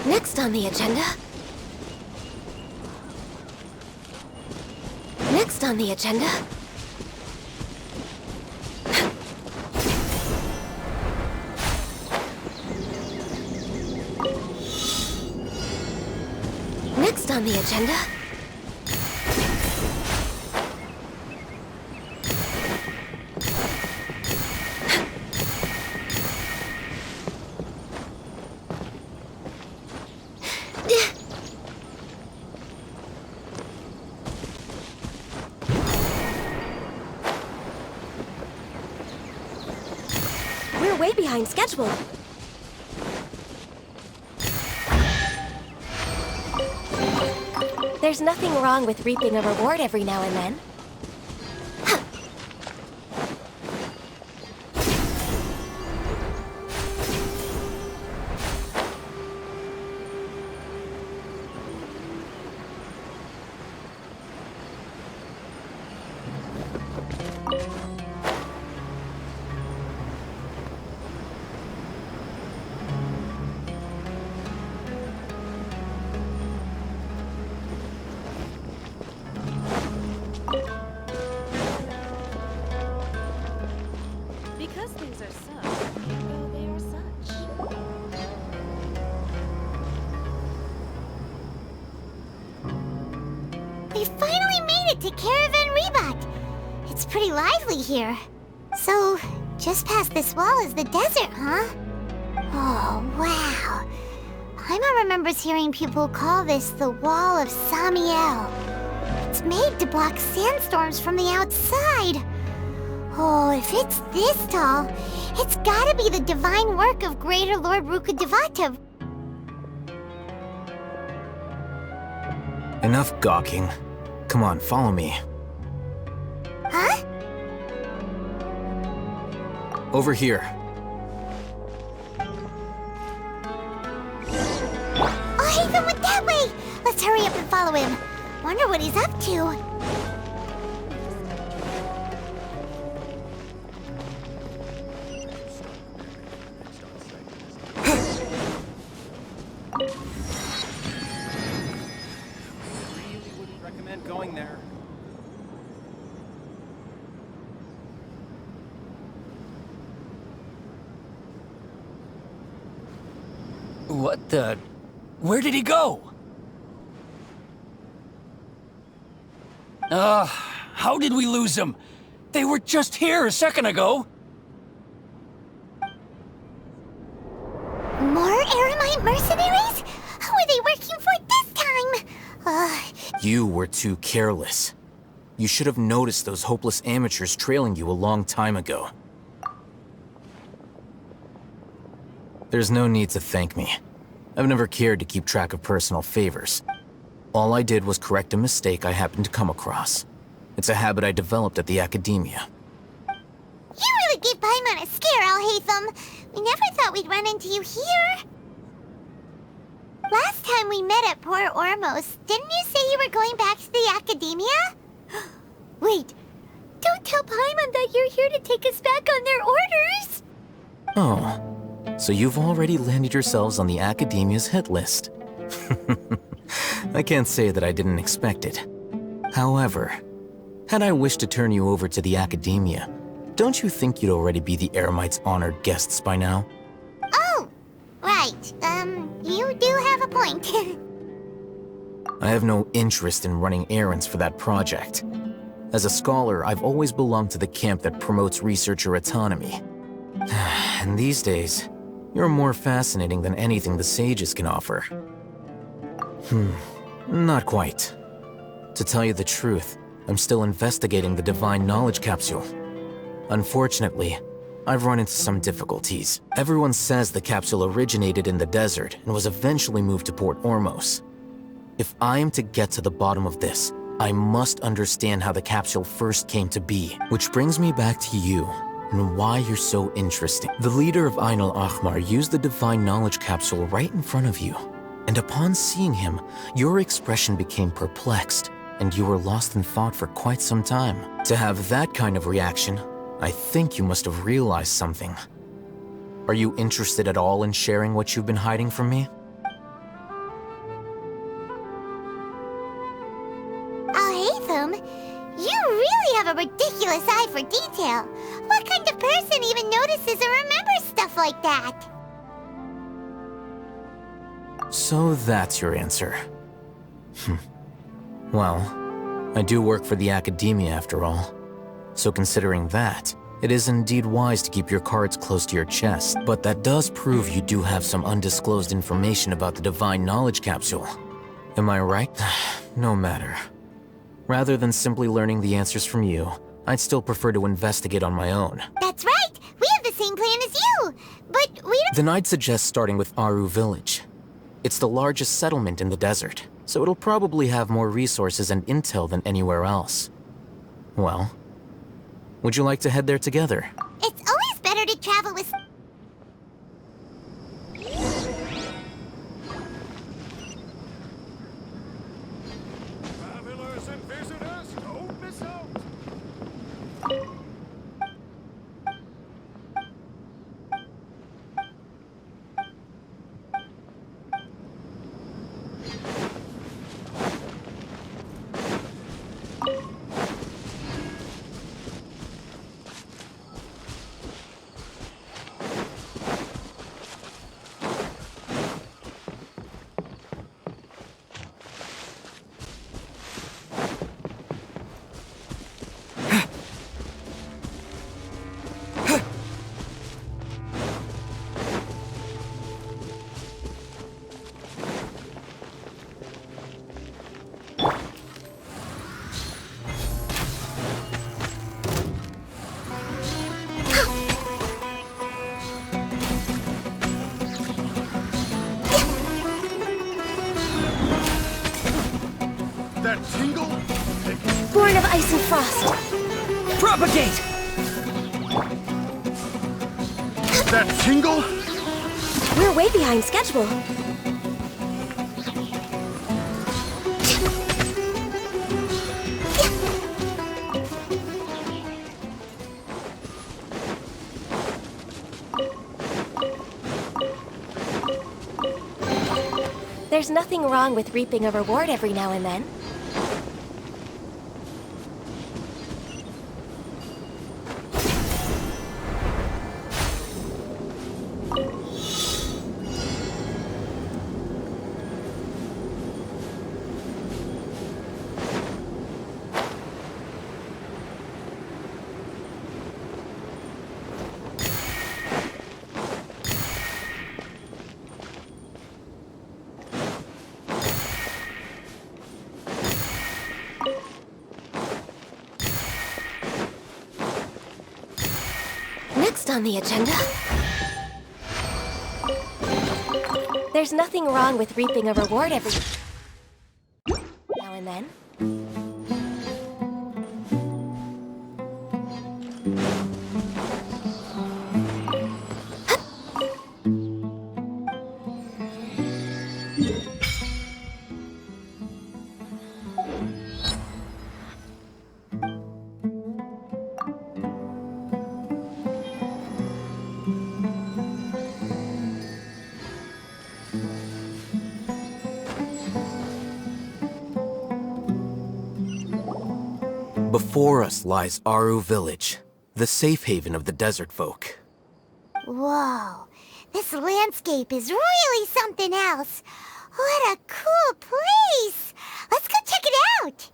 Next on the agenda... Next on the agenda... Next on the agenda... We're way behind schedule. There's nothing wrong with reaping a reward every now and then. Because things are such, they are such. We finally made it to Caravan Rebot. It's pretty lively here. So, just past this wall is the desert, huh? Oh, wow. Paimon remembers hearing people call this the Wall of Samiel. It's made to block sandstorms from the outside. Oh, if it's this tall, it's gotta be the divine work of Greater Lord Rukkhadevata. Enough gawking. Come on, follow me. Huh? Over here. Oh, Haytham went that way! Let's hurry up and follow him. Wonder what he's up to. Going there. What the... Where did he go? How did we lose him? They were just here a second ago. More Eremite mercenaries? Who are they working for this time? You were too careless. You should have noticed those hopeless amateurs trailing you a long time ago. There's no need to thank me. I've never cared to keep track of personal favors. All I did was correct a mistake I happened to come across. It's a habit I developed at the Academia. You really gave Paimon a scare, Alhaitham. We never thought we'd run into you here. Last time we met at Port Ormos, didn't you say you were going back to the Academia? Wait, don't tell Paimon that you're here to take us back on their orders! Oh, so you've already landed yourselves on the Academia's hit list. I can't say that I didn't expect it. However, had I wished to turn you over to the Academia, don't you think you'd already be the Eremites' honored guests by now? Oh, right. You do have a point. I have no interest in running errands for that project. As a scholar, I've always belonged to the camp that promotes researcher autonomy. And these days, you're more fascinating than anything the sages can offer. Not quite. To tell you the truth, I'm still investigating the Divine Knowledge Capsule. Unfortunately, I've run into some difficulties. Everyone says the capsule originated in the desert and was eventually moved to Port Ormos. If I am to get to the bottom of this, I must understand how the capsule first came to be. Which brings me back to you, and why you're so interesting. The leader of Ain al-Ahmar used the Divine Knowledge Capsule right in front of you. And upon seeing him, your expression became perplexed, and you were lost in thought for quite some time. To have that kind of reaction, I think you must have realized something. Are you interested at all in sharing what you've been hiding from me? even notices or remembers stuff like that. So that's your answer. Well, I do work for the Academia after all. So considering that, it is indeed wise to keep your cards close to your chest. But that does prove you do have some undisclosed information about the Divine Knowledge Capsule. Am I right? No matter. Rather than simply learning the answers from you, I'd still prefer to investigate on my own. That's right! We have the same plan as you! But we don't— Then I'd suggest starting with Aru Village. It's the largest settlement in the desert, so it'll probably have more resources and intel than anywhere else. Well, would you like to head there together? It's always better to travel with— Travelers and visitors, don't miss out! That tingle? Born of ice and frost. Propagate! That tingle? We're way behind schedule. There's nothing wrong with reaping a reward every now and then. Next on the agenda... There's nothing wrong with reaping a reward every now and then. Before us lies Aru Village, the safe haven of the desert folk. Whoa, this landscape is really something else. What a cool place! Let's go check it out!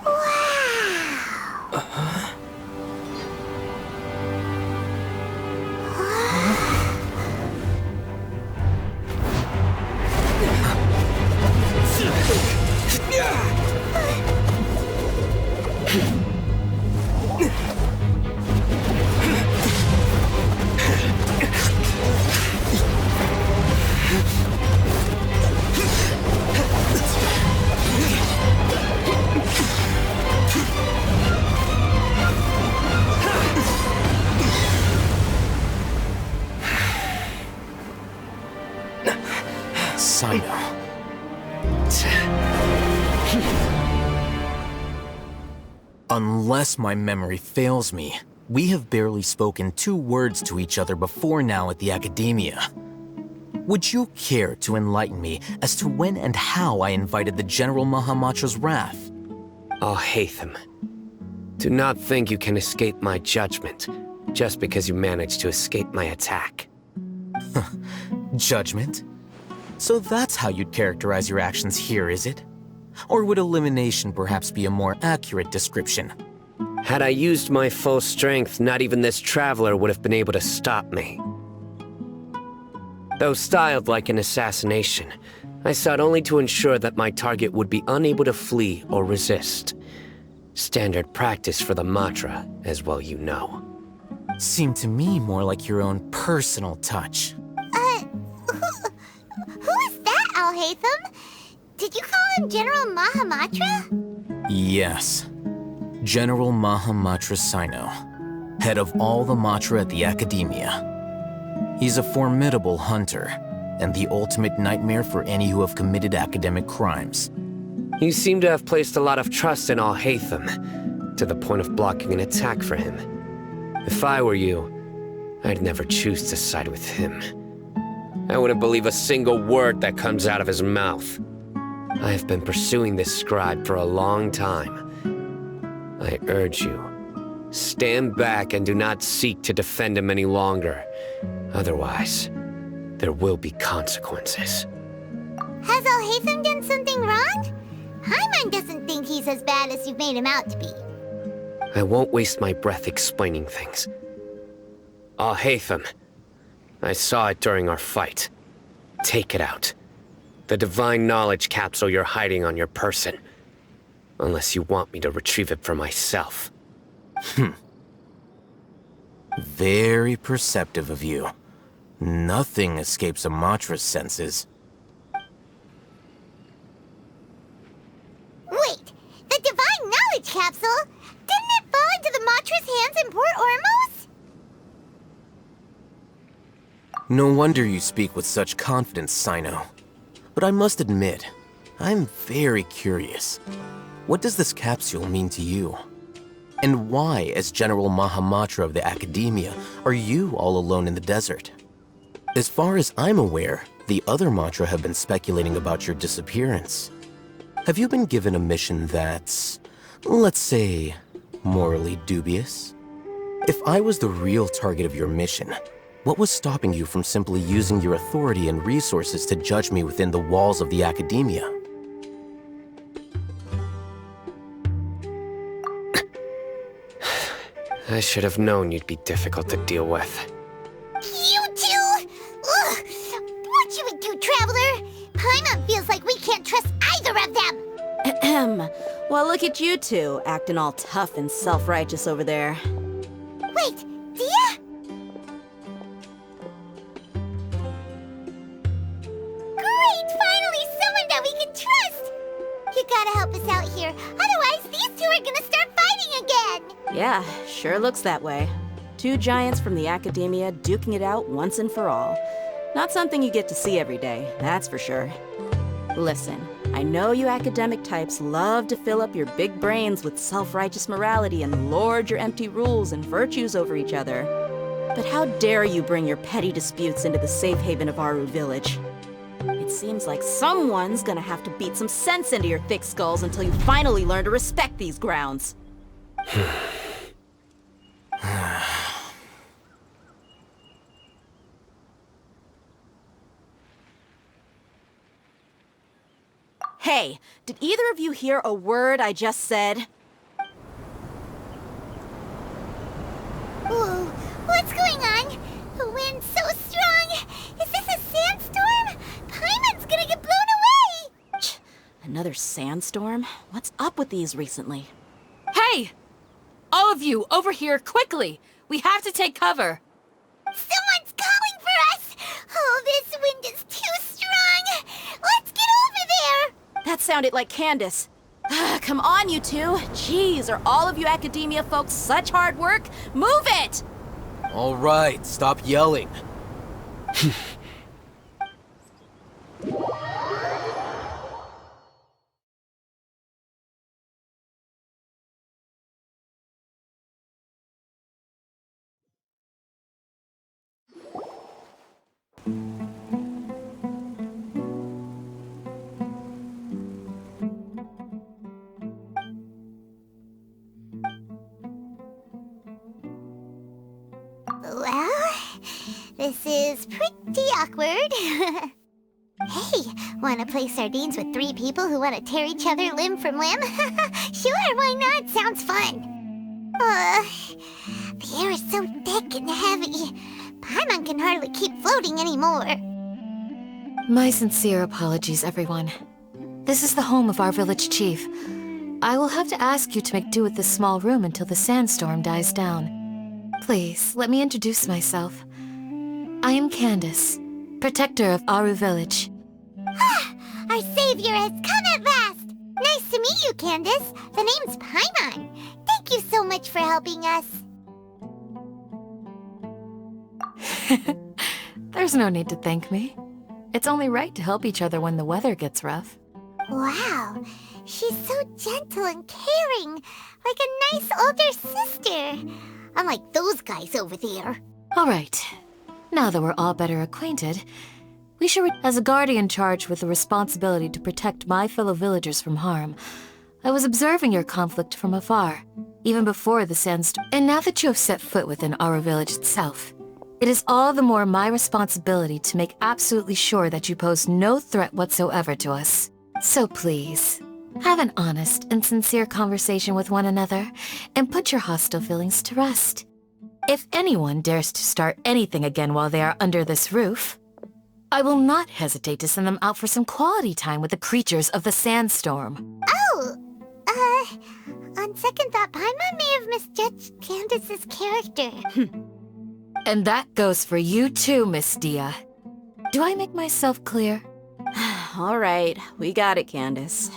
Wow! Cyno. Unless my memory fails me, we have barely spoken 2 words to each other before now at the Academia. Would you care to enlighten me as to when and how I invited the General Mahamatra's wrath? Alhaitham, do not think you can escape my judgment just because you managed to escape my attack. Judgment? So that's how you'd characterize your actions here, is it? Or would elimination perhaps be a more accurate description? Had I used my full strength, not even this traveler would have been able to stop me. Though styled like an assassination, I sought only to ensure that my target would be unable to flee or resist. Standard practice for the Matra, as well you know. Seemed to me more like your own personal touch. Who is that, Alhaitham? Did you call him General Mahamatra? Yes. General Mahamatra Sino, head of all the Matra at the Academia. He's a formidable hunter, and the ultimate nightmare for any who have committed academic crimes. You seem to have placed a lot of trust in Alhaitham, to the point of blocking an attack for him. If I were you, I'd never choose to side with him. I wouldn't believe a single word that comes out of his mouth. I have been pursuing this scribe for a long time. I urge you, stand back and do not seek to defend him any longer. Otherwise, there will be consequences. Has Alhaitham done something wrong? Paimon doesn't think he's as bad as you've made him out to be. I won't waste my breath explaining things. Alhaitham, I saw it during our fight. Take it out. The divine knowledge capsule you're hiding on your person. Unless you want me to retrieve it for myself. Very perceptive of you. Nothing escapes a Matra's senses. Wait, the divine knowledge capsule? Didn't it fall into the Matra's hands in Port Ormos? No wonder you speak with such confidence, Sino. But I must admit, I'm very curious. What does this capsule mean to you? And why, as General Mahamatra of the Academia, are you all alone in the desert? As far as I'm aware, the other Matra have been speculating about your disappearance. Have you been given a mission that's, let's say, morally dubious? If I was the real target of your mission, what was stopping you from simply using your authority and resources to judge me within the walls of the Academia? I should have known you'd be difficult to deal with. You two! Ugh! What you would do, Traveler? Paimon feels like we can't trust either of them! Ahem. Well, look at you two, acting all tough and self-righteous over there. Wait, Dia? Great! Finally, someone that we can trust! You gotta help us out here, otherwise these two are gonna start fighting again! Yeah, sure looks that way. Two giants from the Academia duking it out once and for all. Not something you get to see every day, that's for sure. Listen, I know you academic types love to fill up your big brains with self-righteous morality and lord your empty rules and virtues over each other. But how dare you bring your petty disputes into the safe haven of Aru Village? It seems like someone's gonna have to beat some sense into your thick skulls until you finally learn to respect these grounds. Hey, did either of you hear a word I just said? Whoa, what's going on? The wind's so strong! Is this a sandstorm? Paimon's gonna get blown away! Another sandstorm? What's up with these recently? Hey! All of you, over here, quickly! We have to take cover! Someone's calling for us! Oh, this wind is too strong! Let's get over there! That sounded like Candace. Come on, you two. Jeez, are all of you Academia folks such hard work? Move it! All right, stop yelling. This is pretty awkward. Hey, wanna play sardines with 3 people who wanna tear each other limb from limb? Sure, why not? Sounds fun. The air is so thick and heavy. Paimon can hardly keep floating anymore. My sincere apologies, everyone. This is the home of our village chief. I will have to ask you to make do with this small room until the sandstorm dies down. Please, let me introduce myself. I am Candace, protector of Aru Village. Our savior has come at last! Nice to meet you, Candace. The name's Paimon. Thank you so much for helping us. There's no need to thank me. It's only right to help each other when the weather gets rough. Wow, she's so gentle and caring, like a nice older sister. Unlike those guys over there. All right. Now that we're all better acquainted, we should as a guardian charged with the responsibility to protect my fellow villagers from harm. I was observing your conflict from afar, even before the sandstorm. And now that you have set foot within Aru Village itself, it is all the more my responsibility to make absolutely sure that you pose no threat whatsoever to us. So please, have an honest and sincere conversation with one another, and put your hostile feelings to rest. If anyone dares to start anything again while they are under this roof, I will not hesitate to send them out for some quality time with the creatures of the sandstorm. Oh, on second thought, Paimon may have misjudged Candace's character. And that goes for you too, Miss Dia. Do I make myself clear? All right, we got it, Candace.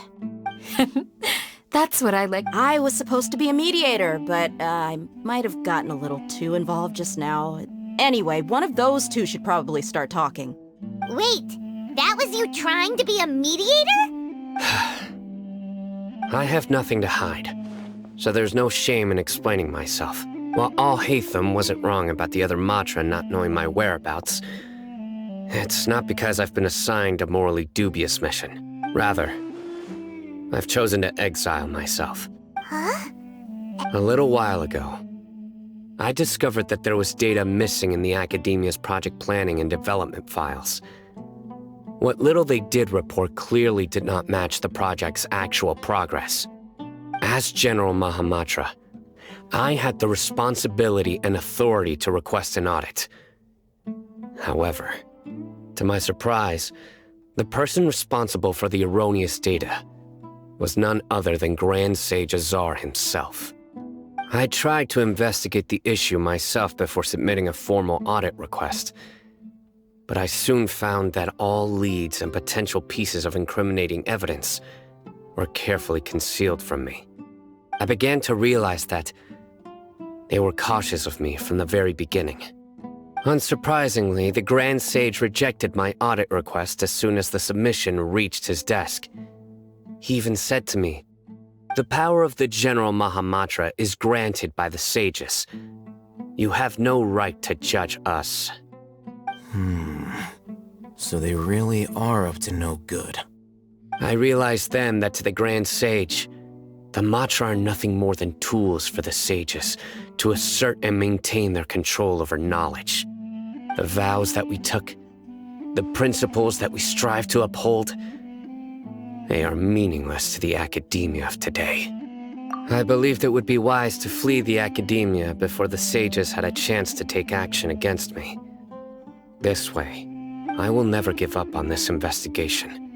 That's what I like. I was supposed to be a mediator, but I might have gotten a little too involved just now. Anyway, one of those two should probably start talking. Wait, that was you trying to be a mediator? I have nothing to hide, so there's no shame in explaining myself. While Alhaitham wasn't wrong about the other Matra not knowing my whereabouts, it's not because I've been assigned a morally dubious mission. Rather, I've chosen to exile myself. Huh? A little while ago, I discovered that there was data missing in the Academia's project planning and development files. What little they did report clearly did not match the project's actual progress. As General Mahamatra, I had the responsibility and authority to request an audit. However, to my surprise, the person responsible for the erroneous data was none other than Grand Sage Azar himself. I tried to investigate the issue myself before submitting a formal audit request, but I soon found that all leads and potential pieces of incriminating evidence were carefully concealed from me. I began to realize that they were cautious of me from the very beginning. Unsurprisingly, the Grand Sage rejected my audit request as soon as the submission reached his desk. He even said to me, "The power of the General Mahamatra is granted by the sages. You have no right to judge us." So they really are up to no good. I realized then that to the Grand Sage, the Matra are nothing more than tools for the sages to assert and maintain their control over knowledge. The vows that we took, the principles that we strive to uphold, they are meaningless to the Academia of today. I believed it would be wise to flee the Academia before the sages had a chance to take action against me. This way, I will never give up on this investigation.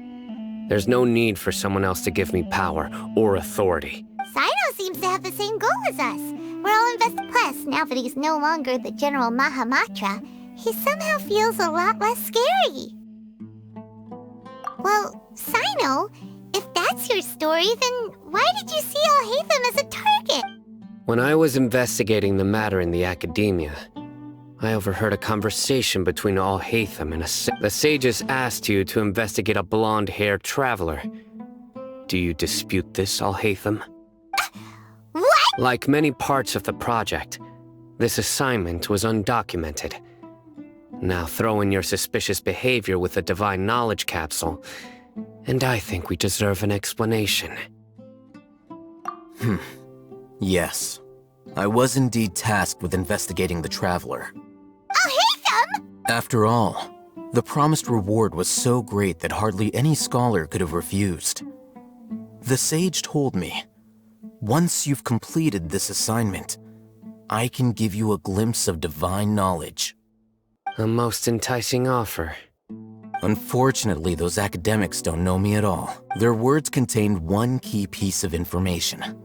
There's no need for someone else to give me power or authority. Sino seems to have the same goal as us. We're all invested. Plus, now that he's no longer the General Mahamatra, he somehow feels a lot less scary. Well, Sino, if that's your story, then why did you see Alhaitham as a target? When I was investigating the matter in the Academia, I overheard a conversation between Alhaitham and the sages asked you to investigate a blonde-haired traveler. Do you dispute this, Alhaitham? What? Like many parts of the project, this assignment was undocumented. Now throw in your suspicious behavior with the Divine Knowledge Capsule, and I think we deserve an explanation. Yes. I was indeed tasked with investigating the Traveler. Alhaitham? After all, the promised reward was so great that hardly any scholar could have refused. The sage told me, once you've completed this assignment, I can give you a glimpse of divine knowledge. A most enticing offer. Unfortunately, those academics don't know me at all. Their words contained one key piece of information,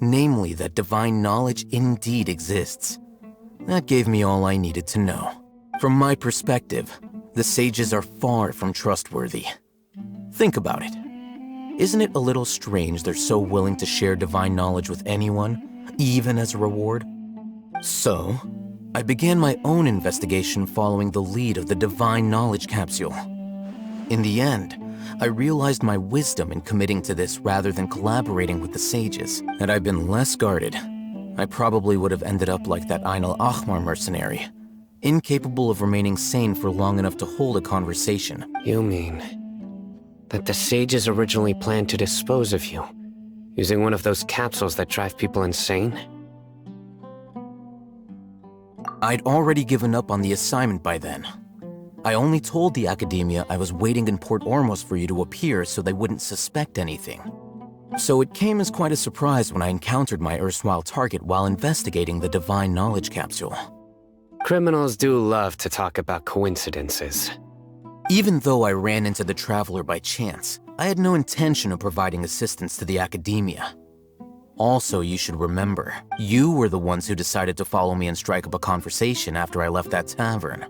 namely that divine knowledge indeed exists. That gave me all I needed to know. From my perspective, the sages are far from trustworthy. Think about it. Isn't it a little strange they're so willing to share divine knowledge with anyone, even as a reward? So, I began my own investigation following the lead of the divine knowledge capsule. In the end, I realized my wisdom in committing to this rather than collaborating with the sages. Had I been less guarded, I probably would have ended up like that Ain al-Ahmar mercenary, incapable of remaining sane for long enough to hold a conversation. You mean that the sages originally planned to dispose of you, using one of those capsules that drive people insane? I'd already given up on the assignment by then. I only told the Academia I was waiting in Port Ormos for you to appear so they wouldn't suspect anything. So it came as quite a surprise when I encountered my erstwhile target while investigating the Divine Knowledge Capsule. Criminals do love to talk about coincidences. Even though I ran into the Traveler by chance, I had no intention of providing assistance to the Academia. Also, you should remember, you were the ones who decided to follow me and strike up a conversation after I left that tavern.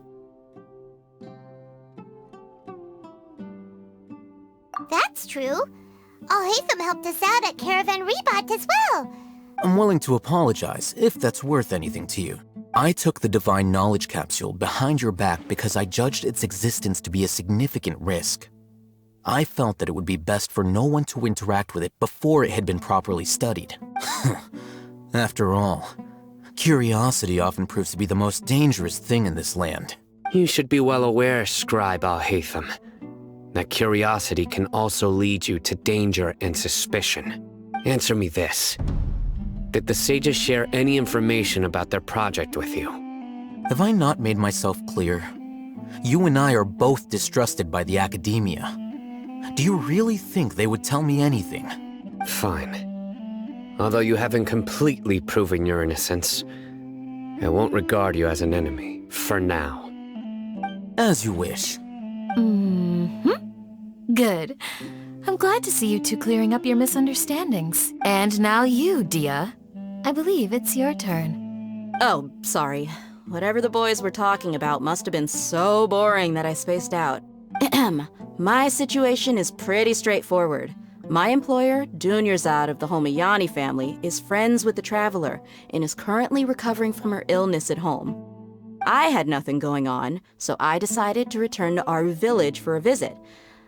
That's true. Alhaitham helped us out at Caravan Rebat as well. I'm willing to apologize if that's worth anything to you. I took the Divine Knowledge Capsule behind your back because I judged its existence to be a significant risk. I felt that it would be best for no one to interact with it before it had been properly studied. After all, curiosity often proves to be the most dangerous thing in this land. You should be well aware, Scribe Alhaitham, that curiosity can also lead you to danger and suspicion. Answer me this. Did the sages share any information about their project with you? Have I not made myself clear? You and I are both distrusted by the Academia. Do you really think they would tell me anything? Fine. Although you haven't completely proven your innocence, I won't regard you as an enemy, for now. As you wish. Good. I'm glad to see you two clearing up your misunderstandings. And now you, Dia. I believe it's your turn. Oh, sorry. Whatever the boys were talking about must have been so boring that I spaced out. My situation is pretty straightforward. My employer, Dunyarzad of the Homayani family, is friends with the Traveler and is currently recovering from her illness at home. I had nothing going on, so I decided to return to Aru village for a visit.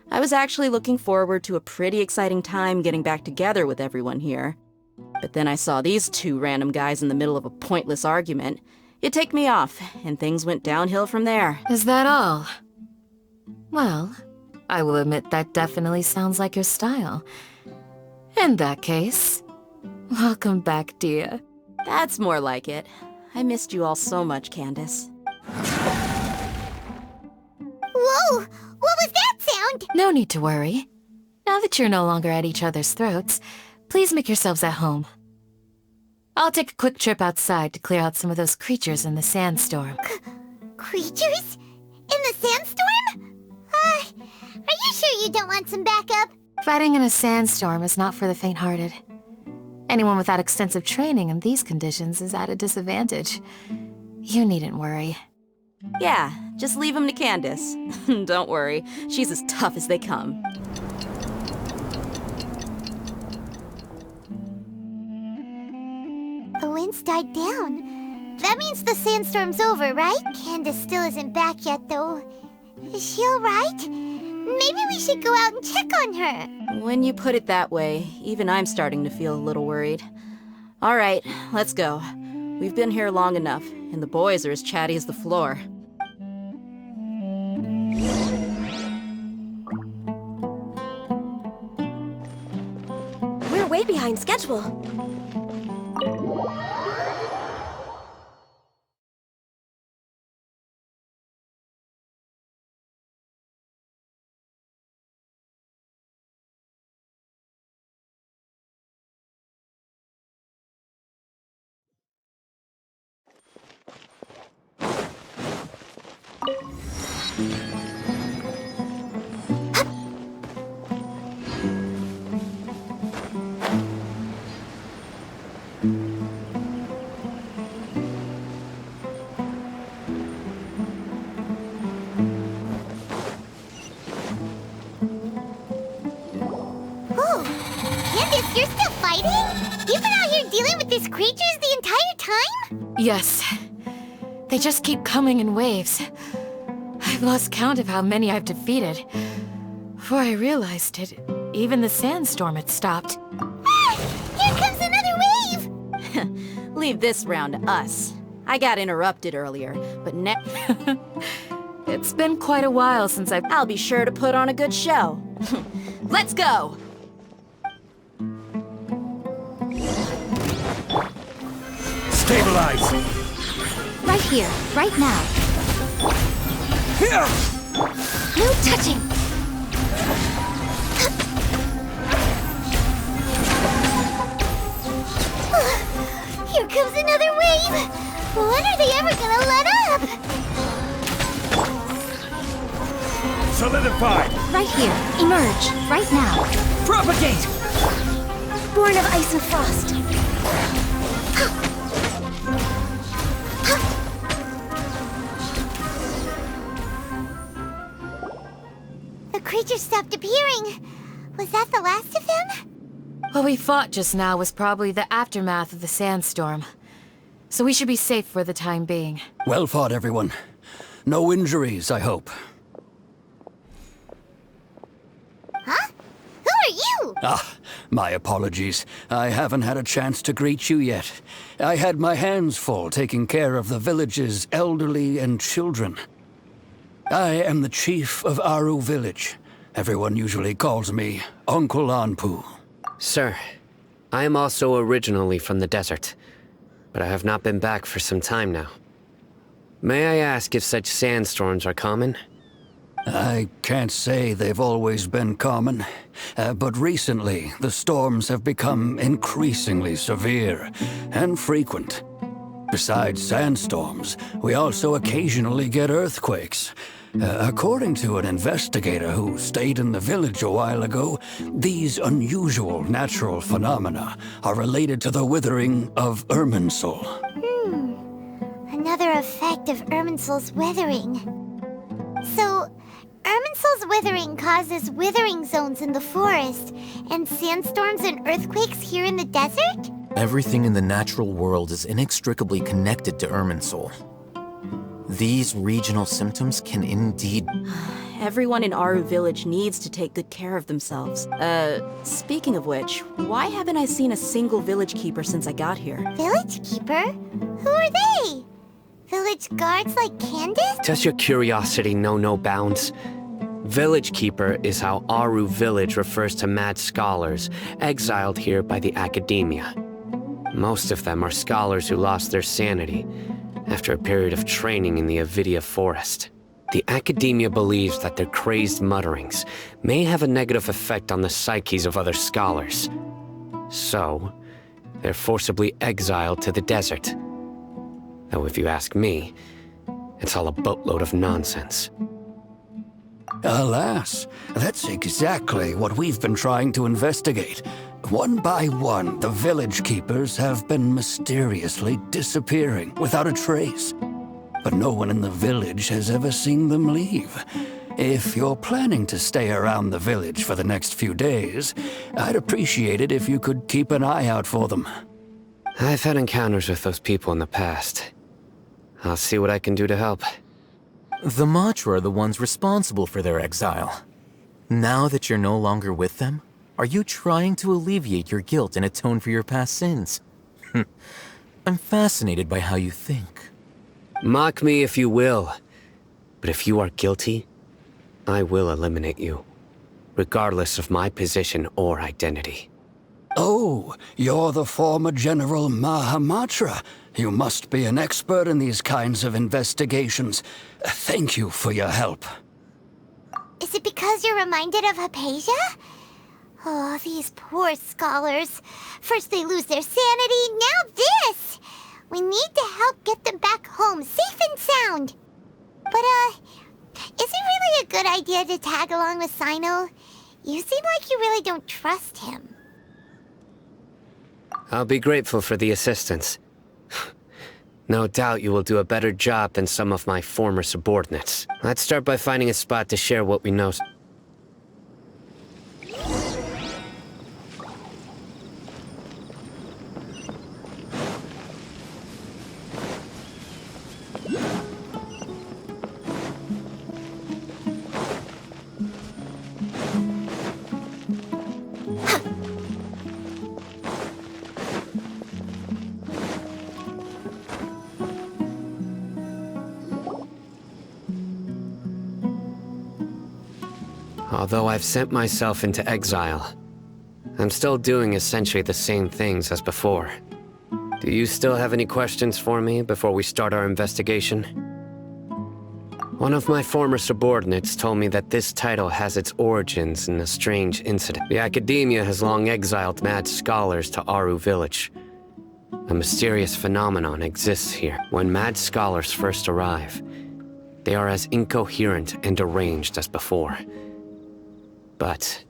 I was actually looking forward to a pretty exciting time getting back together with everyone here. But then I saw these two random guys in the middle of a pointless argument. It ticked me off, and things went downhill from there. Is that all? Well, I will admit that definitely sounds like your style. In that case, welcome back, Dia. That's more like it. I missed you all so much, Candace. Whoa! What was that sound? No need to worry. Now that you're no longer at each other's throats, please make yourselves at home. I'll take a quick trip outside to clear out some of those creatures in the sandstorm. Creatures? In the sandstorm? Are you sure you don't want some backup? Fighting in a sandstorm is not for the faint-hearted. Anyone without extensive training in these conditions is at a disadvantage. You needn't worry. Yeah, just leave him to Candace. Don't worry, she's as tough as they come. The wind's died down. That means the sandstorm's over, right? Candace still isn't back yet, though. Is she alright? Maybe we should go out and check on her. When you put it that way, even I'm starting to feel a little worried. All right, let's go. We've been here long enough, and the boys are as chatty as the floor. We're way behind schedule. Ooh, Candace, you're still fighting? You've been out here dealing with these creatures the entire time? Yes. They just keep coming in waves. I've lost count of how many I've defeated. Before I realized it, even the sandstorm had stopped. Ah! Here comes another wave! Leave this round to us. I got interrupted earlier, but It's been quite a while since I'll be sure to put on a good show. Let's go! Stabilize! Right here, right now. Here! No touching! Here comes another wave! When are they ever gonna let up? Solidify! Right here, emerge, right now. Propagate! Born of ice and frost. The creature stopped appearing. Was that the last of them? What we fought just now was probably the aftermath of the sandstorm. So we should be safe for the time being. Well fought, everyone. No injuries, I hope. Huh? Who are you? Ah, my apologies. I haven't had a chance to greet you yet. I had my hands full taking care of the village's elderly and children. I am the chief of Aru Village. Everyone usually calls me Uncle Anpu. Sir, I am also originally from the desert, but I have not been back for some time now. May I ask if such sandstorms are common? I can't say they've always been common, but recently the storms have become increasingly severe and frequent. Besides sandstorms, we also occasionally get earthquakes. According to an investigator who stayed in the village a while ago, these unusual natural phenomena are related to the withering of Irminsul. Another effect of Irminsul's withering. So, Irminsul's withering causes withering zones in the forest, and sandstorms and earthquakes here in the desert? Everything in the natural world is inextricably connected to Irminsul. These regional symptoms can indeed... Everyone in Aru Village needs to take good care of themselves. Speaking of which, why haven't I seen a single village keeper since I got here? Village keeper? Who are they? Village guards like Candace? Does your curiosity know no bounds? Village Keeper is how Aru Village refers to mad scholars exiled here by the Academia. Most of them are scholars who lost their sanity after a period of training in the Avidia Forest. The Academia believes that their crazed mutterings may have a negative effect on the psyches of other scholars. So, they're forcibly exiled to the desert. Though if you ask me, it's all a boatload of nonsense. Alas, that's exactly what we've been trying to investigate. One by one, the village keepers have been mysteriously disappearing without a trace. But no one in the village has ever seen them leave. If you're planning to stay around the village for the next few days, I'd appreciate it if you could keep an eye out for them. I've had encounters with those people in the past. I'll see what I can do to help. The Matra are the ones responsible for their exile. Now that you're no longer with them, are you trying to alleviate your guilt and atone for your past sins? I'm fascinated by how you think. Mock me if you will, but if you are guilty, I will eliminate you, regardless of my position or identity. Oh, you're the former General Mahamatra. You must be an expert in these kinds of investigations. Thank you for your help. Is it because you're reminded of Hypatia? Oh, these poor scholars. First they lose their sanity, now this! We need to help get them back home, safe and sound. Is it really a good idea to tag along with Sino? You seem like you really don't trust him. I'll be grateful for the assistance. No doubt you will do a better job than some of my former subordinates. Let's start by finding a spot to share what we know. Although I've sent myself into exile, I'm still doing essentially the same things as before. Do you still have any questions for me before we start our investigation? One of my former subordinates told me that this title has its origins in a strange incident. The Academia has long exiled mad scholars to Aru Village. A mysterious phenomenon exists here. When mad scholars first arrive, they are as incoherent and deranged as before. But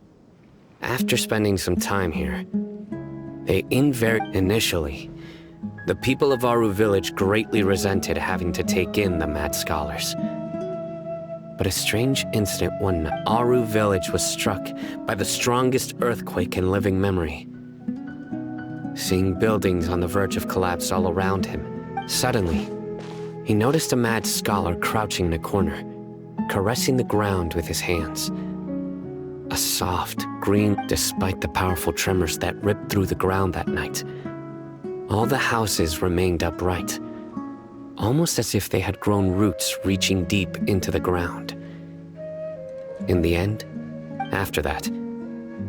after spending some time here, initially, the people of Aru Village greatly resented having to take in the mad scholars. But a strange incident one night, Aru Village was struck by the strongest earthquake in living memory. Seeing buildings on the verge of collapse all around him, suddenly, he noticed a mad scholar crouching in a corner, caressing the ground with his hands. A soft, green, despite the powerful tremors that ripped through the ground that night. All the houses remained upright, almost as if they had grown roots reaching deep into the ground. In the end, after that,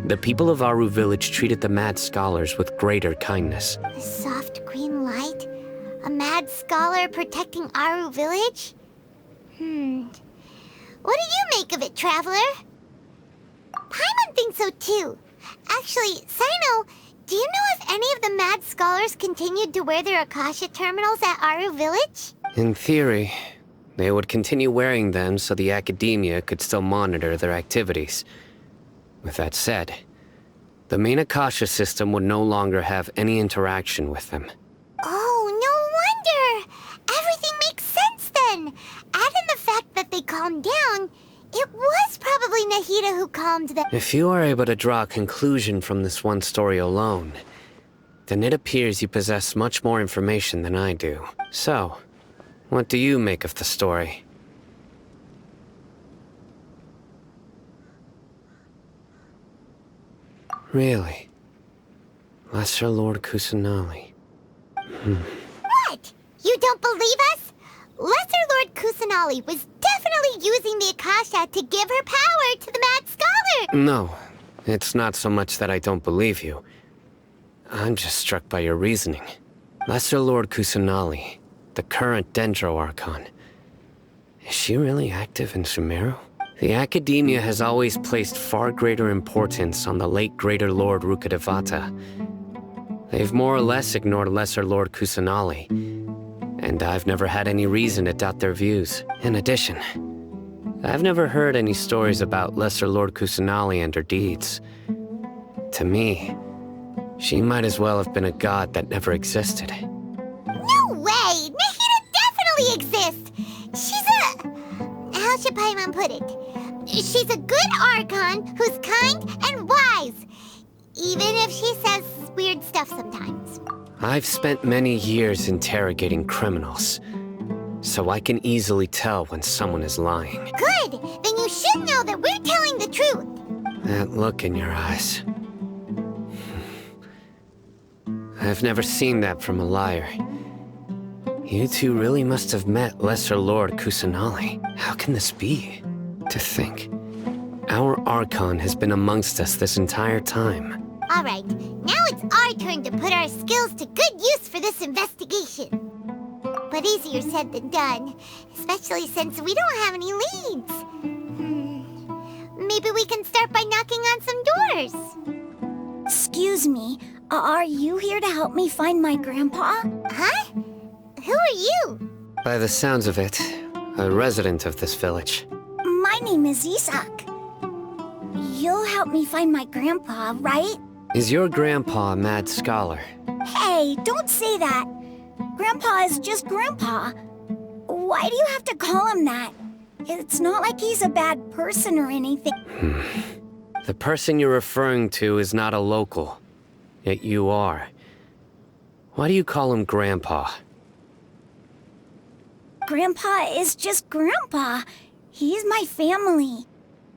the people of Aru Village treated the mad scholars with greater kindness. A soft green light? A mad scholar protecting Aru Village? What do you make of it, Traveler? Paimon thinks so too. Actually, Sino, do you know if any of the mad scholars continued to wear their Akasha terminals at Aru Village? In theory, they would continue wearing them so the Academia could still monitor their activities. With that said, the main Akasha system would no longer have any interaction with them. Oh, no wonder! Everything makes sense then! Add in the fact that they calmed down, it was probably Nahida who calmed them. If you are able to draw a conclusion from this one story alone, then it appears you possess much more information than I do. So, what do you make of the story? Really? Lesser Lord Kusanali. What? You don't believe us? Lesser Lord Kusanali was definitely using the Akasha to give her power to the mad scholar! No, it's not so much that I don't believe you. I'm just struck by your reasoning. Lesser Lord Kusanali, the current Dendro Archon, is she really active in Sumeru? The Academia has always placed far greater importance on the late Greater Lord Rukkhadevata. They've more or less ignored Lesser Lord Kusanali, and I've never had any reason to doubt their views. In addition, I've never heard any stories about Lesser Lord Kusanali and her deeds. To me, she might as well have been a god that never existed. No way! Nahida definitely exists! She's a... how should Paimon put it? She's a good Archon who's kind and wise, even if she says weird stuff sometimes. I've spent many years interrogating criminals, so I can easily tell when someone is lying. Good! Then you should know that we're telling the truth! That look in your eyes. I've never seen that from a liar. You two really must have met Lesser Lord Kusanali. How can this be? To think, our Archon has been amongst us this entire time. Alright, now it's our turn to put our skills to good use for this investigation. But easier said than done, especially since we don't have any leads. Maybe we can start by knocking on some doors. Excuse me, are you here to help me find my grandpa? Huh? Who are you? By the sounds of it, a resident of this village. My name is Isak. You'll help me find my grandpa, right? Is your grandpa a mad scholar? Hey, don't say that. Grandpa is just Grandpa. Why do you have to call him that? It's not like he's a bad person or anything. The person you're referring to is not a local, yet you are. Why do you call him Grandpa? Grandpa is just Grandpa. He's my family.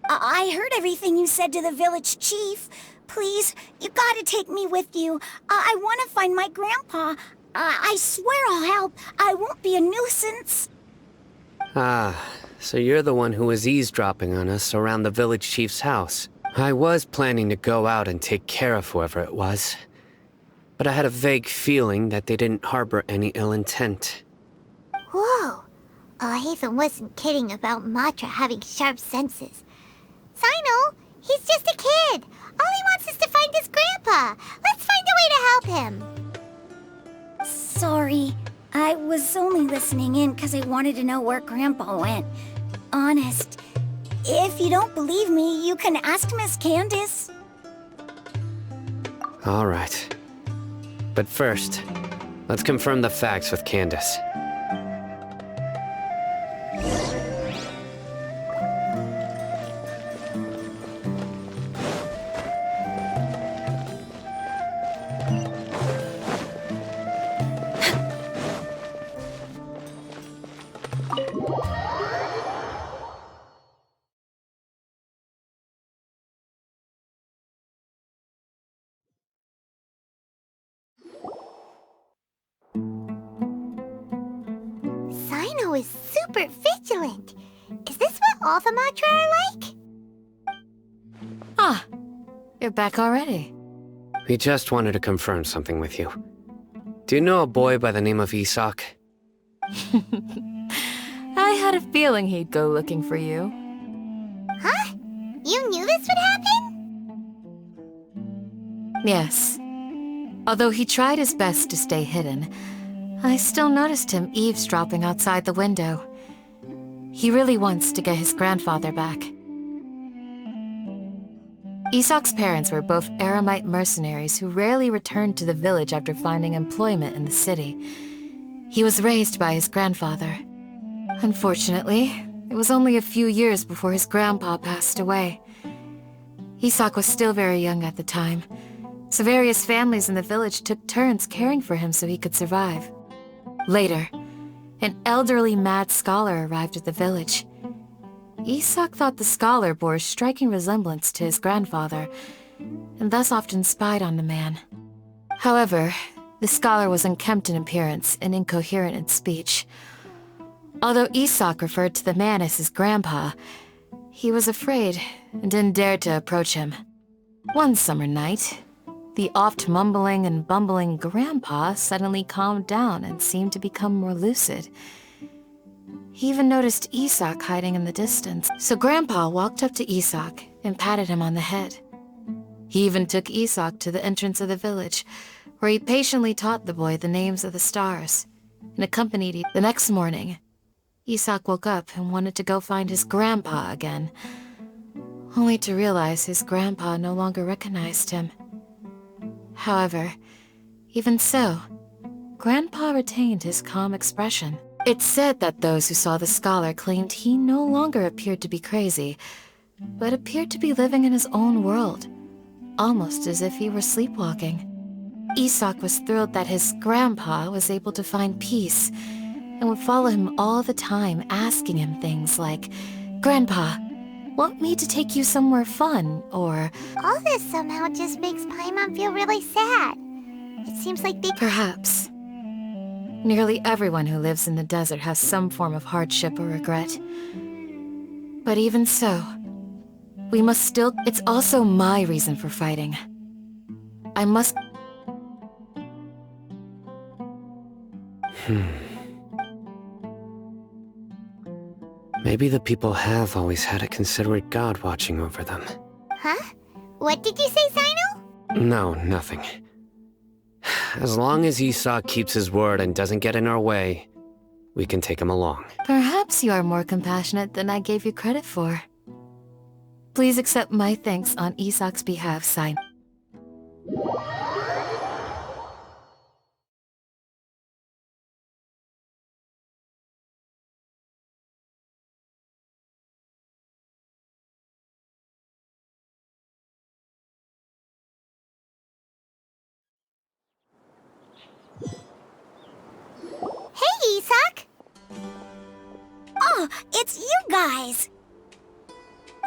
I heard everything you said to the village chief. Please, you gotta take me with you. I want to find my grandpa. I swear I'll help. I won't be a nuisance. Ah, so you're the one who was eavesdropping on us around the village chief's house. I was planning to go out and take care of whoever it was, but I had a vague feeling that they didn't harbor any ill intent. Whoa. Hatham wasn't kidding about Matra having sharp senses. Sino, he's just a kid. All he wants is to find his grandpa. Let's find a way to help him. Sorry. I was only listening in because I wanted to know where Grandpa went. Honest. If you don't believe me, you can ask Miss Candace. All right. But first, let's confirm the facts with Candace. Sino is super vigilant. Is this what all the Matra are like? Ah, you're back already. We just wanted to confirm something with you. Do you know a boy by the name of Isak? I had a feeling he'd go looking for you. Huh? You knew this would happen? Yes. Although he tried his best to stay hidden, I still noticed him eavesdropping outside the window. He really wants to get his grandfather back. Isak's parents were both Aramite mercenaries who rarely returned to the village after finding employment in the city. He was raised by his grandfather. Unfortunately, it was only a few years before his grandpa passed away. Isak was still very young at the time, so various families in the village took turns caring for him so he could survive. Later, an elderly mad scholar arrived at the village. Isak thought the scholar bore a striking resemblance to his grandfather, and thus often spied on the man. However, the scholar was unkempt in appearance and incoherent in speech. Although Isak referred to the man as his grandpa, he was afraid and didn't dare to approach him. One summer night, the oft-mumbling and bumbling grandpa suddenly calmed down and seemed to become more lucid. He even noticed Isak hiding in the distance, so Grandpa walked up to Isak and patted him on the head. He even took Isak to the entrance of the village, where he patiently taught the boy the names of the stars, and accompanied him. The next morning, Isak woke up and wanted to go find his grandpa again, only to realize his grandpa no longer recognized him. However, even so, Grandpa retained his calm expression. It's said that those who saw the scholar claimed he no longer appeared to be crazy, but appeared to be living in his own world, almost as if he were sleepwalking. Isak was thrilled that his grandpa was able to find peace, and would follow him all the time, asking him things like, "Grandpa, want me to take you somewhere fun?" or, All this somehow just makes Paimon feel really sad. It seems like they... perhaps. Nearly everyone who lives in the desert has some form of hardship or regret. But even so, we must still... It's also my reason for fighting. I must... Maybe the people have always had a considerate god watching over them. Huh? What did you say, Sino? No, nothing. As long as Isak keeps his word and doesn't get in our way, we can take him along. Perhaps you are more compassionate than I gave you credit for. Please accept my thanks on Isak's behalf, Sai. Hey, Isak! Oh, it's you guys!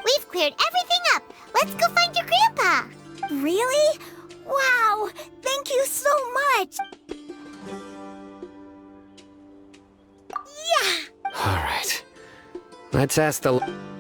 We've cleared everything up. Let's go find your grandpa. Really? Wow! Thank you so much! Yeah! All right. Let's ask the...